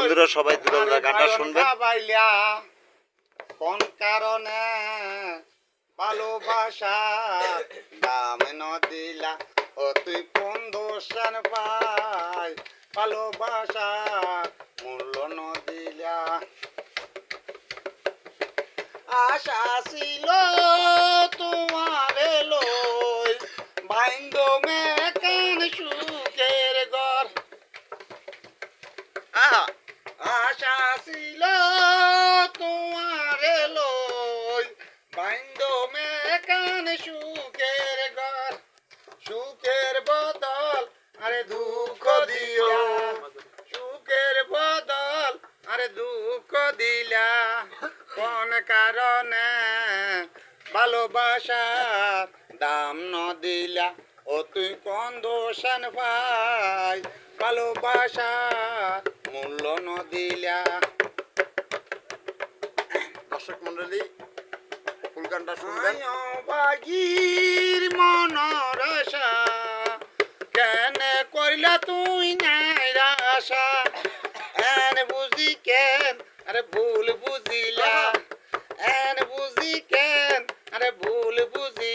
বন্ধুরা সবাই দুলালদা গানটা শুনবেন। কোন কারণে ভালোবাসা দাম ন দিলা ও তুই কোন দোষান পাই ভালোবাসা মূল্য ন দিলা আশা ছিল তোমার লই বাইন্দ মেকান সুখের ঘর আশা ছিল তোমার লই বাইন্দ মেকান সুখের ঘর সুখের বদল আরে দুঃখ দিও সুখের বদল আরে দুঃখ দিলা কোন কারণে ভালোবাসা দাম ন দিলা ও তুই কোন দোষান ভাই ভালোবাসা মূল্য ন দিলা। দর্শক মন্ডলী ফুল গানটা শুনবেন। বাগির মনরসা কেন করিলা তুই নাই আশা এন বুঝি কেন আরে ভুল বুঝিলা এন বুঝি কেন আরে ভুল বুঝি